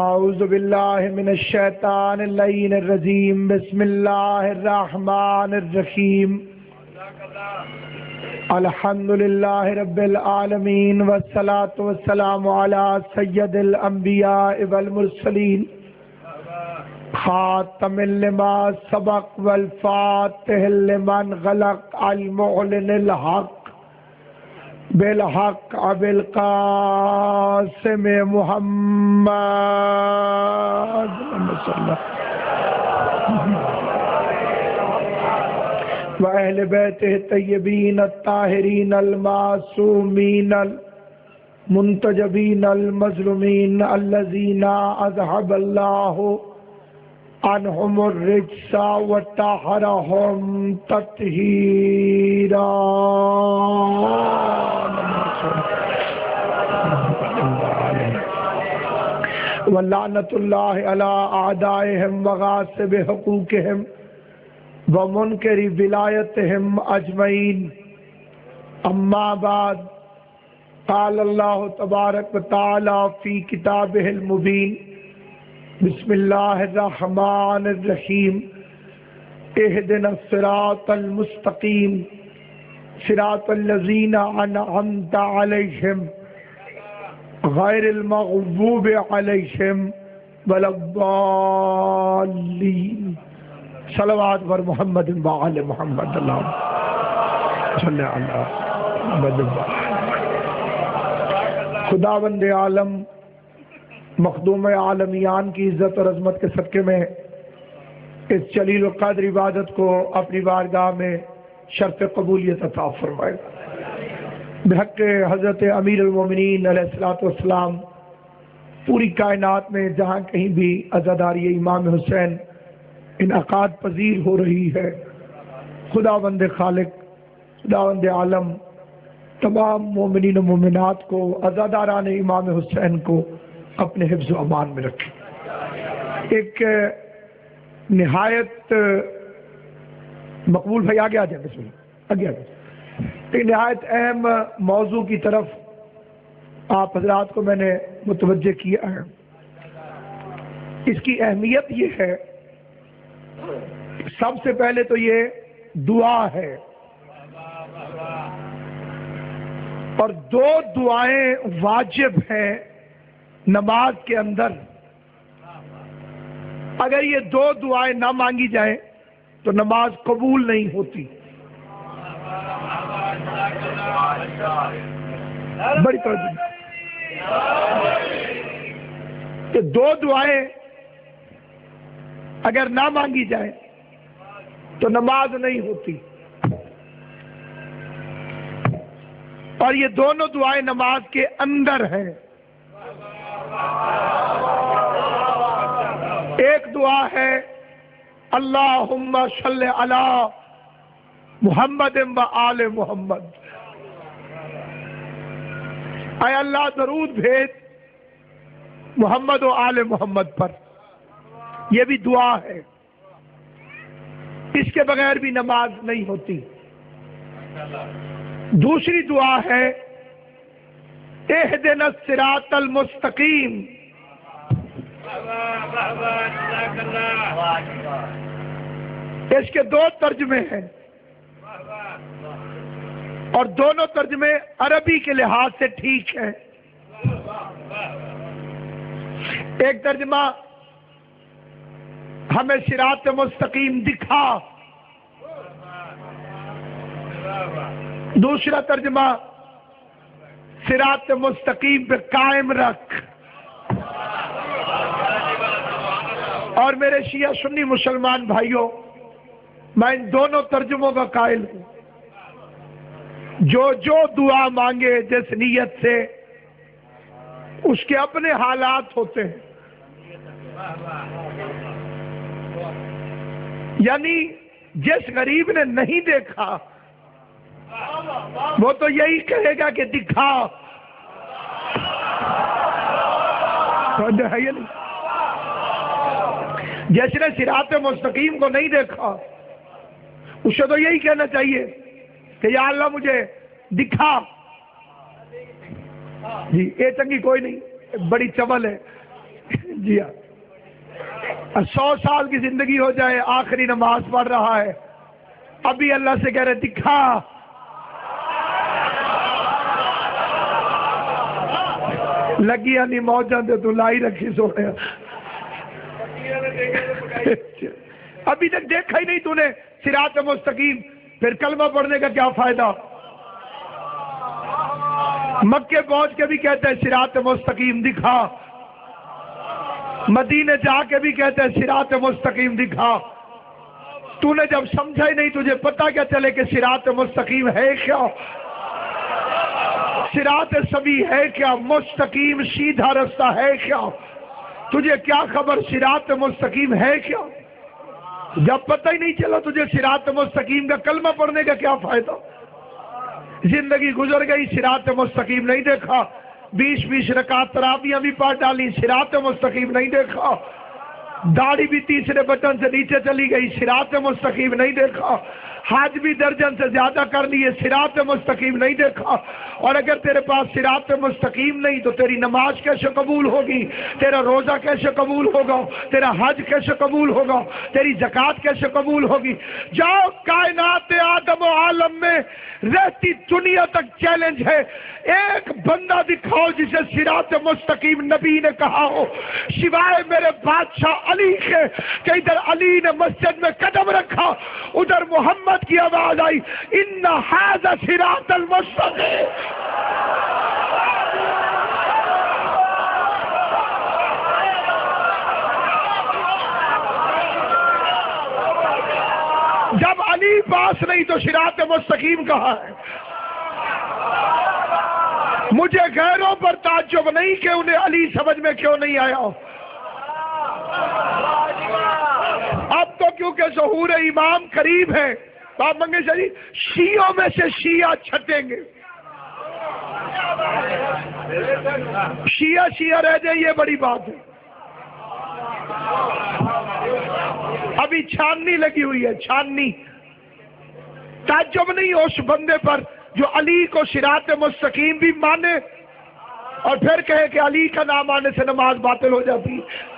اعوذ باللہ من الشیطان اللعین الرجیم بسم اللہ الرحمن الرحیم الحمدللہ رب العالمین والصلاة والسلام علی سید الانبیاء والمرسلین خاتم لما سبق والفاتح لمن غلق المعلن الحق بالحق بالقاسم محمد وأهل بيته الطيبين الطاهرين المعصومين المنتجبين المظلومين الذين أذهب الله عنهم الرجس وطهرهم تطهيرا ولعنة الله على أعدائهم وغاصب حقوقهم ومنكر ولايتهم أجمعين أما بعد قال الله تبارك وتعالى في كتابه المبين بسم الله الرحمن الرحيم اهدنا الصراط المستقيم صراط الذين أنعمت عليهم غير المغضوب عليهم ولا الضالين صلوات بر محمد وآل محمد اللهم صل على محمد خداوند عالم مخدوم عالمیان کی عزت اور عظمت کے صدقے میں اس جلیل القدر عبادت کو اپنی بارگاہ میں شرف قبولیت عطا فرمائے بحق حضرت امیر المومنین علیہ السلام پوری کائنات میں جہاں کہیں بھی عزاداری امام حسین انعقاد پذیر ہو رہی ہے، خداوند خالق خداوند عالم تمام مومنین و مومنات کو عزاداران امام حسین کو اپنے حفظ و امان میں رکھیں۔ ایک نہایت مقبول بھائی آگے آ جائیں، بسم اللہ آگے آ جائیں۔ ایک نہایت اہم موضوع کی طرف آپ حضرات کو میں نے متوجہ کیا ہے۔ اس کی اہمیت یہ ہے، سب سے پہلے تو یہ دعا ہے، اور دو دعائیں واجب ہیں نماز کے اندر۔ اگر یہ دو دعائیں نہ مانگی جائیں تو نماز قبول نہیں ہوتی۔ بڑی توجہ، کہ دو دعائیں اگر نہ مانگی جائیں تو نماز نہیں ہوتی، اور یہ دونوں دعائیں نماز کے اندر ہیں۔ ایک دعا ہے اللہم صلی علی محمد و آل محمد، اے اللہ درود بھیج محمد و آل محمد پر، یہ بھی دعا ہے، اس کے بغیر بھی نماز نہیں ہوتی۔ دوسری دعا ہے اہدنا الصراط المستقیم، اس کے دو ترجمے ہیں، اور دونوں ترجمے عربی کے لحاظ سے ٹھیک ہیں۔ ایک ترجمہ ہمیں صراط مستقیم دکھا، دوسرا ترجمہ صراط مستقیم پہ قائم رکھ۔ اور میرے شیعہ سنی مسلمان بھائیوں، میں ان دونوں ترجموں کا قائل ہوں۔ جو دعا مانگے جس نیت سے، اس کے اپنے حالات ہوتے ہیں۔ یعنی جس غریب نے نہیں دیکھا وہ تو یہی کہے گا کہ دکھا، ہے یا نہیں؟ جس نے صراط مستقیم کو نہیں دیکھا اسے تو یہی کہنا چاہیے کہ یا اللہ مجھے دکھا۔ جی یہ چنگی کوئی نہیں، بڑی چمل ہے، جی ہاں، 100 سال کی زندگی ہو جائے، آخری نماز پڑھ رہا ہے، ابھی اللہ سے کہہ رہے دکھا، لگیا نہیں موجہ دے تو لائی رکھی سونے، ابھی تک دیکھا ہی نہیں تو نے صراط مستقیم، پھر کلمہ پڑھنے کا کیا فائدہ؟ مکے پہنچ کے بھی کہتے ہیں صراط مستقیم دکھا، مدینے جا کے بھی کہتے ہیں صراط مستقیم دکھا، تو نے جب سمجھا ہی نہیں تجھے پتہ کیا چلے کہ صراط مستقیم ہے کیا؟ صراط سوی ہے کیا؟ مستقیم سیدھا رستہ ہے کیا؟ تجھے کیا خبر صراط مستقیم ہے کیا؟ جب پتہ ہی نہیں چلا تجھے صراط مستقیم کا، کلمہ پڑھنے کا کیا فائدہ؟ زندگی گزر گئی، صراط مستقیم نہیں دیکھا، 20 رکعت تراویح بھی پڑھ ڈالی، صراط مستقیم نہیں دیکھا، داڑھی بھی تیسرے بٹن سے نیچے چلی گئی، صراط مستقیم نہیں دیکھا، حج بھی درجن سے زیادہ کر لیے، صراط مستقیم نہیں دیکھا۔ اور اگر تیرے پاس صراط مستقیم نہیں تو تیری نماز کیسے قبول ہوگی، تیرا روزہ کیسے قبول ہوگا، تیرا حج کیسے قبول ہوگا، تیری زکوٰۃ کیسے قبول ہوگی؟ جاؤ کائنات آدم و عالم میں رہتی دنیا تک چیلنج ہے، ایک بندہ دکھاؤ جسے صراط مستقیم نبی نے کہا ہو، سوائے میرے بادشاہ علی کے، کہ ادھر علی نے مسجد میں قدم رکھا، ادھر محمد کی آواز آئی ان ھذا صراط المستقیم۔ جب علی پاس نہیں تو صراط مستقیم کہاں ہے؟ مجھے غیروں پر تعجب نہیں کہ انہیں علی سمجھ میں کیوں نہیں آیا، اب تو کیونکہ ظہور امام قریب ہے، آپ منگے شاہ شیعوں میں سے شیعہ چھٹیں گے، شیعہ رہ جائے، یہ بڑی بات ہے۔ ابھی چھاننی لگی ہوئی ہے، چھاننی۔ تعجب نہیں اس بندے پر جو علی کو صراط مستقیم بھی مانے اور پھر کہے کہ علی کا نام آنے سے نماز باطل ہو جاتی ہے۔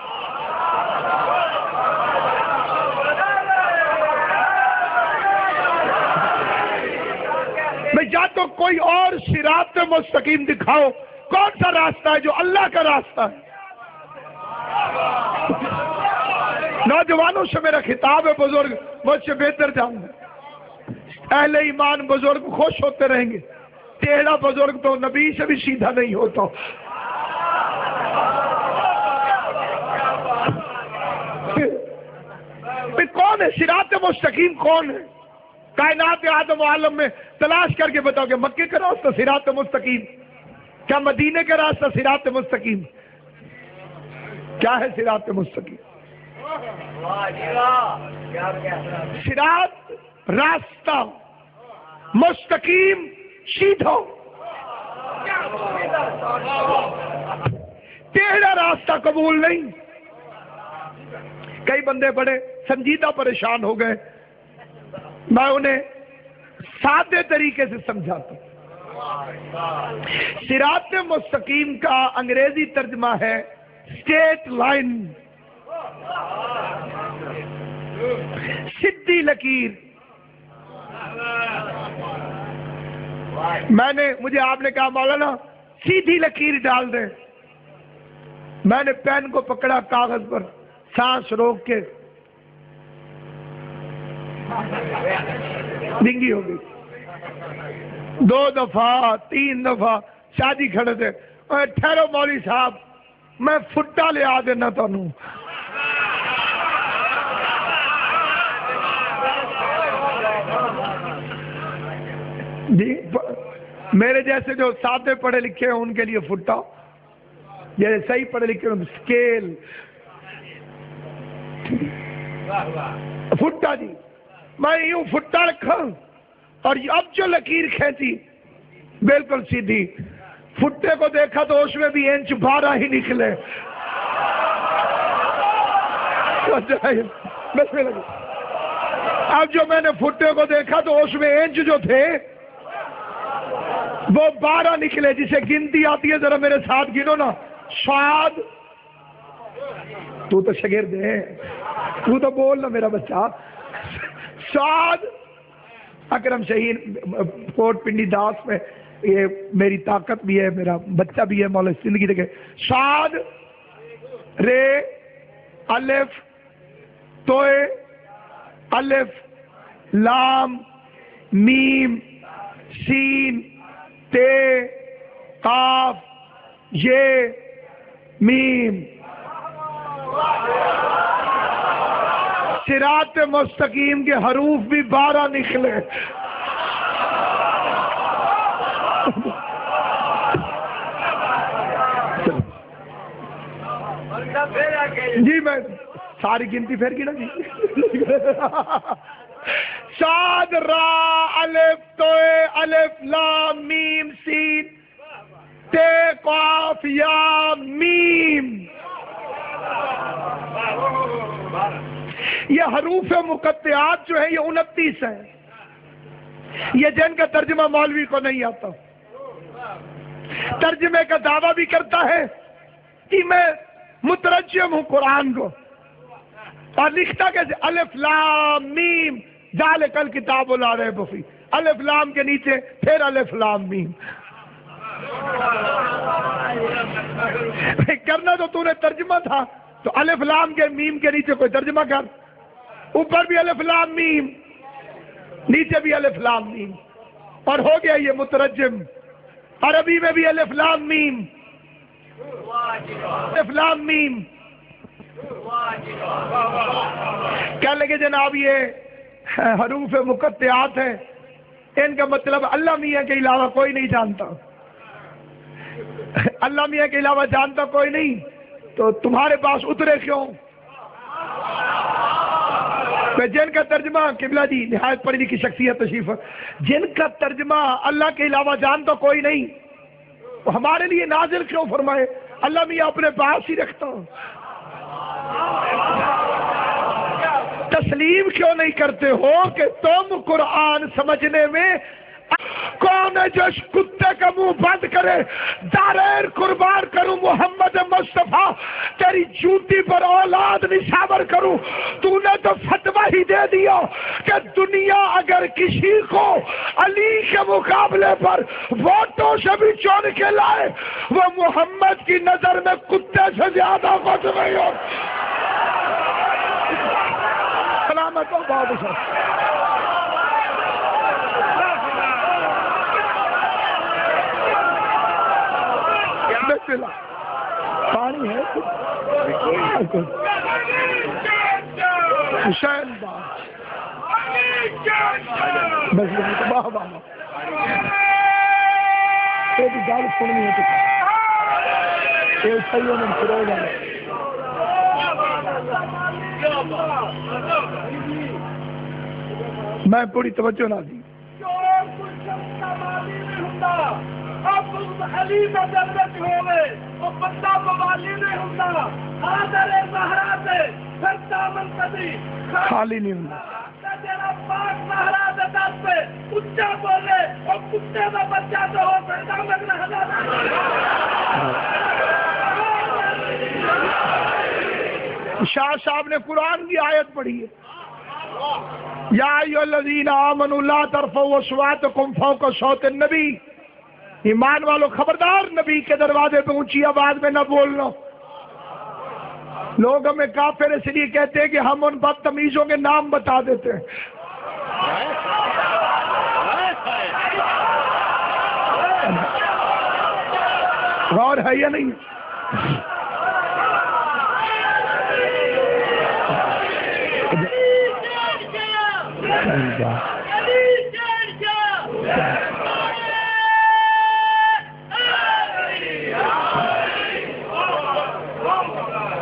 یا تو کوئی اور صراط مستقیم دکھاؤ، کون سا راستہ ہے جو اللہ کا راستہ ہے؟ نوجوانوں سے میرا خطاب ہے، بزرگ مجھ سے بہتر جانیں گے، اہل ایمان بزرگ خوش ہوتے رہیں گے، ٹیڑھا بزرگ تو نبی سے بھی سیدھا نہیں ہوتا۔ کون ہے صراط مستقیم؟ کون ہے؟ کائنات آدم و عالم میں تلاش کر کے بتاؤ کہ مکے کا راستہ صراط مستقیم، کیا مدینے کا راستہ صراط مستقیم؟ کیا ہے صراط مستقیم؟ صراط راستہ مستقیم سیدھا، ٹیڑھا راستہ قبول نہیں۔ کئی بندے بڑے سنجیدہ پریشان ہو گئے، میں انہیں سادے طریقے سے سمجھاتا ہوں۔ صراط مستقیم کا انگریزی ترجمہ ہے اسٹیٹ لائن، سیدھی لکیر۔ مجھے آپ نے کہا مولانا سیدھی لکیر ڈال دیں، میں نے پین کو پکڑا، کاغذ پر سانس روک کے ڈنگی ہو گئی، 2 دفعہ 3 دفعہ شادی کھڑے تھے، ٹھہرو مولوی صاحب میں فٹا لے آ دینا تانوں۔ جی میرے جیسے جو سادے پڑھے لکھے ہیں ان کے لیے فٹا، جیسے صحیح پڑھے لکھے ہیں سکیل، فٹا جی میں یوں فٹا رکھا اور اب جو لکیر کھینچی بالکل سیدھی، فٹے کو دیکھا تو اس میں بھی 1.12 انچ ہی نکلے۔ اب جو میں نے فٹے کو دیکھا تو اس میں انچ جو تھے وہ 12 نکلے، جسے گنتی آتی ہے ذرا میرے ساتھ گنو نا، صاد تو شاگرد ہے، تو بول نا میرا بچہ. سعد اکرم شہین کوٹ پنڈی داس میں، یہ میری طاقت بھی ہے، میرا بچہ بھی ہے، مولا زندگی دیکھے. سعد رے الف توئے الف لام میم سین تے قاف یہ میم. صراط مستقیم کے حروف بھی 12 نکلے. جی میں ساری گنتی پھر گنا جی. صاد را الف توئے الف لام میم سین تے قاف یا میم. یہ حروف مقطعات جو ہیں یہ 29 ہیں، یہ جن کا ترجمہ مولوی کو نہیں آتا. ترجمے کا دعویٰ بھی کرتا ہے کہ میں مترجم ہوں قرآن کو، اور لکھتا کیسے الف لام میم ذالک الکتاب لا ریب فیہ، الف لام کے نیچے پھر الف لام میم. کرنا تو نے ترجمہ تھا، تو الف لام کے میم کے نیچے کوئی ترجمہ کر، اوپر بھی الف لام میم نیچے بھی الف لام میم، اور ہو گیا یہ مترجم. عربی میں بھی الف لام میم الف لام میم. کیا لگے جناب یہ حروف مقطعات ہیں، ان کا مطلب اللہ میاں کے علاوہ کوئی نہیں جانتا. اللہ میاں کے علاوہ جانتا کوئی نہیں، تو تمہارے پاس اترے کیوں؟ جن کا ترجمہ قبلہ جی نہایت پڑھی لکھی شخصیت تشریف، جن کا ترجمہ اللہ کے علاوہ جانتا کوئی نہیں، تو ہمارے لیے نازل کیوں فرمائے؟ اللہ میاں اپنے پاس ہی رکھتا. تسلیم کیوں نہیں کرتے ہو کہ تم قرآن سمجھنے میں کون ہے جو کتے کا منہ بند کرے؟ داریر قربان کروں محمد مصطفیٰ، تیری جوتی پر اولاد نشاور کروں. تو نے تو فتویٰ ہی دے دیا کہ دنیا اگر کسی کو علی کے مقابلے پر ووٹوں سے بھی چون کے لائے، وہ محمد کی نظر میں کتے سے زیادہ کچھ نہیں ہو. سلامت ہو بادشاہ. پانی ہے حسین بس گال سننی ہے میں پوری توجہ نہ دی. خلیفہ جنت ہوئے وہ بندہ موالی نہیں ہوتا، حاضر زہرا سے پھر دامن کبھی خالی نہیں ہوتا. تیرا پاک زہرا دے دست پہ اچھا بولے اور کتے کا بچہ تو ہو پھر دامن رہنا. شاہ صاحب نے قرآن کی آیت پڑھی ہے، یا ایھا الذین آمنوا لا ترفعوا اصواتکم فوق صوت النبی. ایمان والو خبردار نبی کے دروازے پہ اونچی آواز میں نہ بولنا. لوگ ہمیں کافر اس لیے کہتے ہیں کہ ہم ان بدتمیزوں کے نام بتا دیتے ہیں. غور ہے یا نہیں؟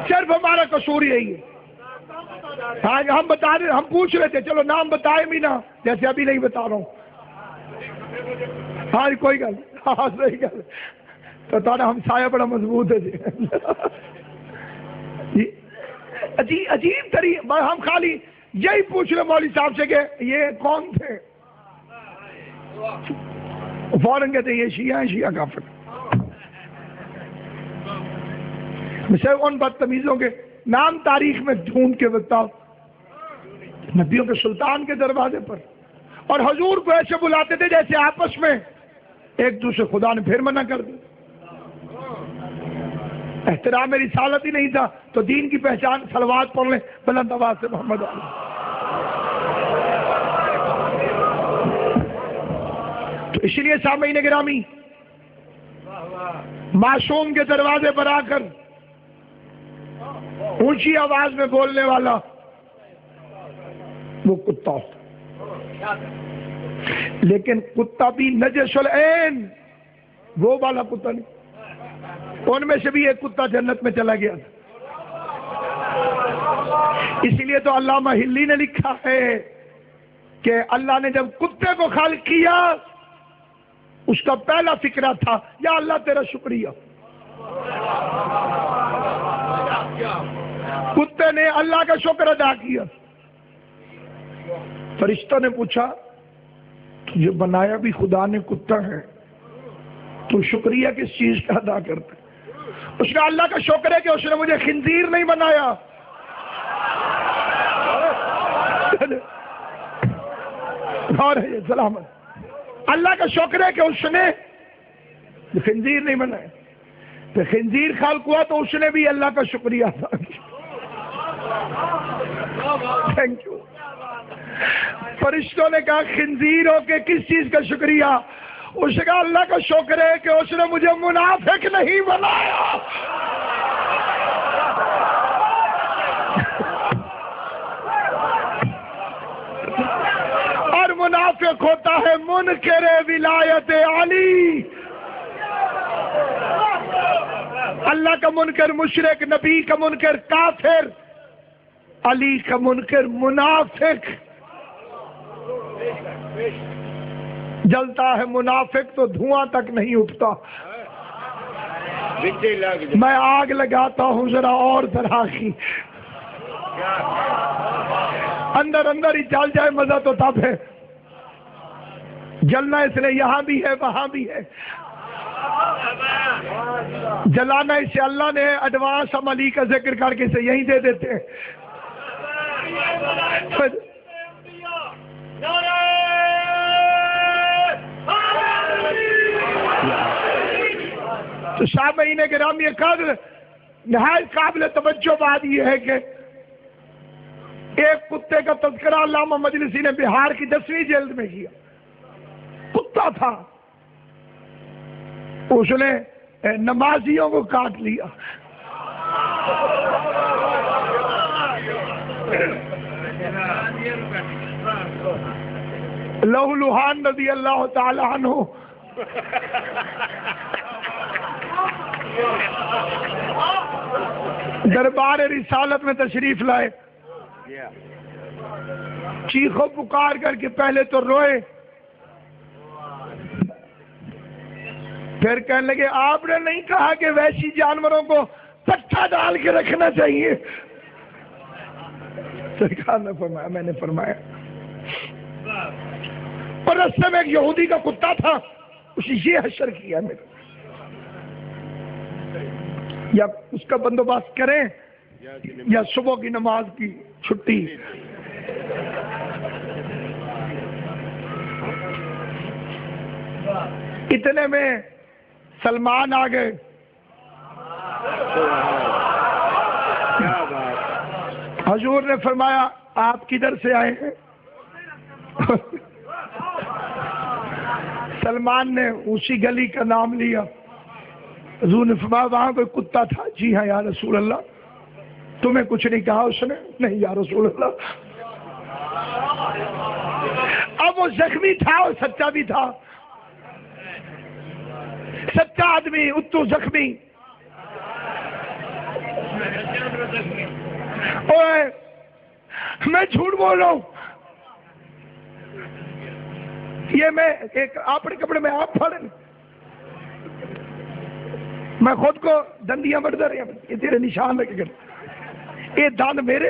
صرف ہمارا قصور یہی ہے. ہاں ہم بتا رہے، ہم پوچھ رہے تھے، چلو نام بتائے بھی نا، جیسے ابھی نہیں بتا رہا ہوں. ہاں کوئی گل، ہاں صحیح گل. تو تھوڑا ہم سایہ بڑا مضبوط ہے جی. عجیب طریقے ہم خالی یہی پوچھ رہے مولوی صاحب سے کہ یہ کون تھے، فوراً کہتے ہیں یہ شیعہ ہیں، شیعہ کافر. مجھے ان بدتمیزوں کے نام تاریخ میں ڈھونڈ کے بتاؤ، نبیوں کے سلطان کے دروازے پر، اور حضور کو ایسے بلاتے تھے جیسے آپس میں ایک دوسرے، خدا نے پھر منع کر دیا۔ احترام رسالت ہی نہیں تھا تو دین کی پہچان صلوات پڑھ لیں بلند آواز سے محمد علی۔ تو اس لیے سامعین گرامی، معصوم کے دروازے پر آ کر اونچی آواز میں بولنے والا وہ کتا ہوتا، لیکن کتا بھی نجس العین، وہ والا کتا نہیں۔ ان میں سے بھی ایک کتا جنت میں چلا گیا تھا۔ اسی لیے تو علامہ ہلی نے لکھا ہے کہ اللہ نے جب کتے کو خلق کیا، اس کا پہلا فکرہ تھا یا اللہ تیرا شکریہ۔ کتے نے اللہ کا شکر ادا کیا۔ فرشتوں نے پوچھا تجھے بنایا بھی خدا نے کتا ہے، تو شکریہ کس چیز کا ادا کرتا ہے؟ اس کا اللہ کا شکر ہے کہ اس نے مجھے خنزیر نہیں بنایا۔ اور ہے یہ سلامت، اللہ کا شکر ہے کہ اس نے خنزیر نہیں بنایا۔ تو خنزیر خلق ہوا تو اس نے بھی اللہ کا شکریہ ادا کیا۔ Thank you. فرشتوں نے کہا خنزیر ہو کے کس چیز کا شکریہ؟ اس نے کہا اللہ کا شکر ہے کہ اس نے مجھے منافق نہیں بنایا۔ اور منافق ہوتا ہے منکر ولایت علی۔ اللہ کا منکر مشرک، نبی کا منکر کافر، علی کا منکر منافق۔ جلتا ہے منافق تو دھواں تک نہیں اٹھتا۔ میں آگ لگاتا ہوں ذرا اور طرح کی، اندر اندر ہی جل جائے مزہ تو تب ہے۔ جلنا اس لیے یہاں بھی ہے وہاں بھی ہے، جلانا اس سے اللہ نے ایڈوانس ہم علی کا ذکر کر کے اسے یہیں دے دیتے ہیں۔ تو سامعین گرامی قدر، نہایت قابل توجہ بات یہ ہے کہ ایک کتے کا تذکرہ علامہ مجلسی نے بہار کی 10ویں جلد میں کیا۔ کتا تھا، اس نے نمازیوں کو کاٹ لیا۔ لہو لوہان رضی اللہ تعالی عنہ دربار رسالت میں تشریف لائے، چیخو پکار کر کے پہلے تو روئے، پھر کہنے لگے آپ نے نہیں کہا کہ وحشی جانوروں کو پٹھا ڈال کے رکھنا چاہیے؟ سرکار نے فرمایا میں نے فرمایا۔ اور راستے میں ایک یہودی کا کتا تھا، اسے یہ حشر کیا میرا، یا اس کا بندوبست کریں یا صبح کی نماز کی چھٹی۔ اتنے میں سلمان آ گئے۔ حضور نے فرمایا آپ کدھر سے آئے ہیں؟ سلمان نے اسی گلی کا نام لیا۔ حضور نے فرمایا وہاں کوئی کتا تھا؟ جی ہاں یا رسول اللہ۔ تمہیں کچھ نہیں کہا اس نے؟ نہیں یا رسول اللہ۔ اب وہ زخمی تھا اور سچا بھی تھا، سچا آدمی اتو زخمی۔ اوے میں جھوٹ بول رہا ہوں، یہ میں ایک اپنے کپڑے میں آپ پھڑ، میں خود کو دندیاں بڑھتا رہی ہوں، یہ تیرے نشان لگے گا، یہ دند میرے۔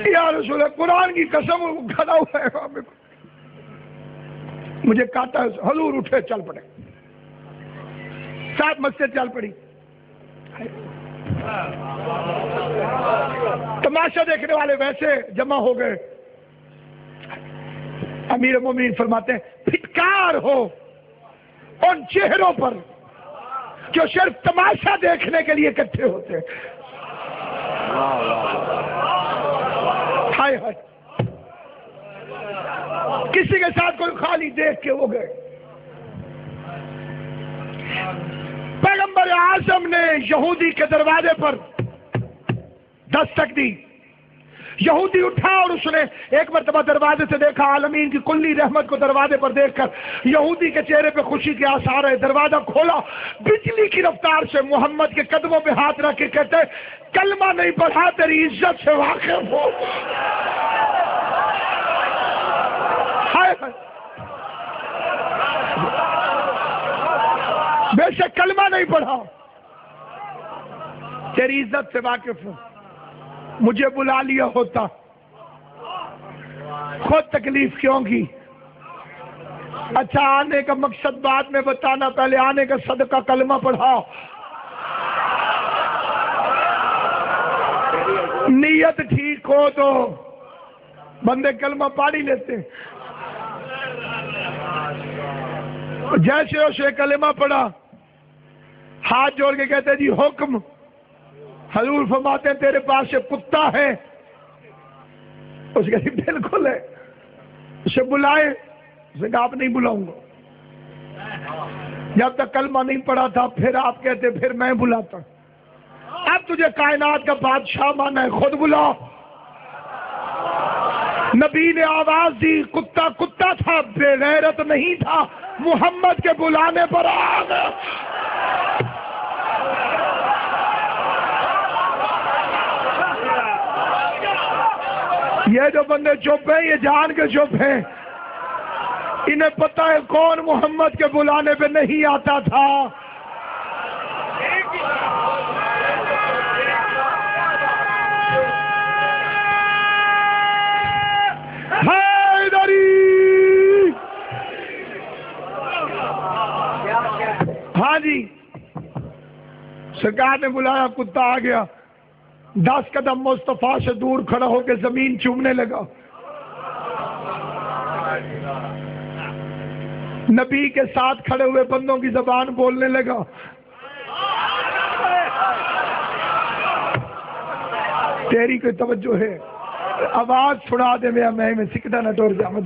یا رسول اللہ قرآن کی قسم کھڑا ہوا ہے، مجھے کاٹا، حضور اٹھے چل پڑے، ساتھ مسجد چل پڑی۔ تماشا دیکھنے والے ویسے جمع ہو گئے۔ امیر مومنین فرماتے ہیں پھٹکار ہو ان چہروں پر جو صرف تماشا دیکھنے کے لیے اکٹھے ہوتے ہیں۔ ہائے ہائے، کسی کے ساتھ کوئی خالی دیکھ کے ہو گئے۔ پیغمبر اعظم نے یہودی کے دروازے پر دستک دی، یہودی اٹھا اور اس نے ایک مرتبہ دروازے سے دیکھا، عالمین کی کلی رحمت کو دروازے پر دیکھ کر یہودی کے چہرے پہ خوشی کے آثار ہے۔ دروازہ کھولا، بجلی کی رفتار سے محمد کے قدموں پہ ہاتھ رکھ کے کہتے کلمہ نہیں پڑھا، تیری عزت سے واقف ہو۔ ہائے ہائے، بے شک کلمہ نہیں پڑھا، تیری عزت سے واقف ہوں، مجھے بلا لیا ہوتا، خود تکلیف کیوں کی؟ اچھا آنے کا مقصد بعد میں بتانا، پہلے آنے کا صدقہ کلمہ پڑھاؤ۔ نیت ٹھیک ہو تو بندے کلمہ پڑھ ہی لیتے ہیں۔ جیسے اسے کلمہ پڑھا، ہاتھ جوڑ کے کہتے جی حکم۔ حضور فرماتے ہیں تیرے پاس سے کتا ہے؟ اس کہتے بالکل ہے۔ اسے بلائے، اس نے کہا آپ نہیں بلاؤں گا، جب تک کلمہ نہیں پڑھا تھا۔ پھر آپ کہتے پھر میں بلاتا، اب تجھے کائنات کا بادشاہ مانا ہے، خود بلاؤ۔ نبی نے آواز دی، کتا کتا تھا، بے غیرت نہیں تھا، محمد کے بلانے پر آ گیا۔ یہ جو بندے چپ ہیں، یہ جان کے چپ ہیں، انہیں پتہ ہے کون محمد کے بلانے پہ نہیں آتا تھا۔ حیدری، ہاں جی، سرکار نے بلایا، کتا آ گیا، 10 قدم مصطفیٰ سے دور کھڑا ہو کے زمین چومنے لگا۔ نبی کے ساتھ کھڑے ہوئے بندوں کی زبان بولنے لگا۔ تیری کوئی توجہ ہے؟ آواز چھڑا دے میں سکتا نہ ٹور جامد۔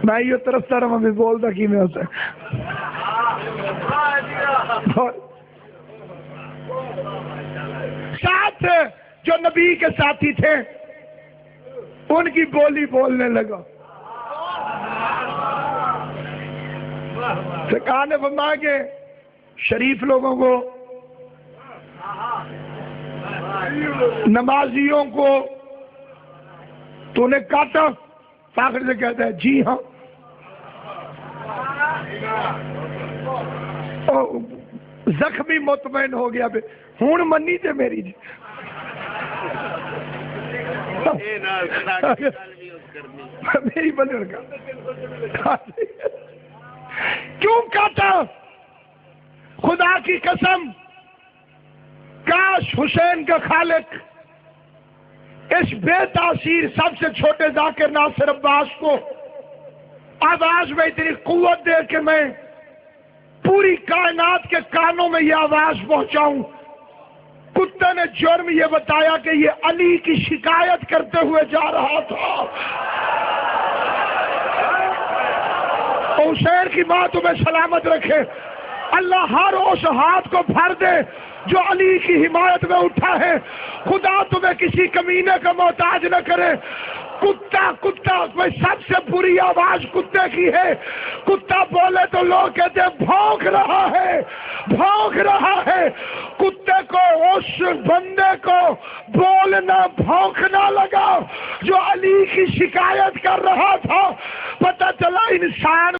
میں یہ ترستا رہا میں بولتا کی میں ہوتا ہے۔ ساتھ جو نبی کے ساتھی تھے ان کی بولی بولنے لگا۔ سرکار نے فرمایا کہ شریف لوگوں کو، نمازیوں کو تو نے کاٹا؟ فاخر سے کہتا ہے جی ہاں۔ زخمی مطمئن ہو گیا، ہون منی تے میری جی۔ میری بندر کا کیوں کاٹا؟ خدا کی قسم، کاش حسین کا خالق اس بے تاثیر سب سے چھوٹے ذاکر ناصر عباس کو آواز میں اتنی قوت دے کہ میں پوری کائنات کے کانوں میں یہ آواز پہنچاؤں۔ کتے نے جرم یہ بتایا کہ یہ علی کی شکایت کرتے ہوئے جا رہا تھا۔ حسین کی ماں تمہیں سلامت رکھے، اللہ ہر اس ہاتھ کو بھر دے جو علی کی حمایت میں اٹھا ہے، خدا تمہیں کسی کمینے کا محتاج نہ کرے۔ کتا کتا میں سب سے بری آواز کتے کی ہے، کتا بولے تو لوگ کہتے ہیں بھونک رہا ہے، بھونک رہا ہے۔ کتے کو، اس بندے کو بولنا بھونکنا لگا جو علی کی شکایت کر رہا تھا۔ پتہ چلا انسان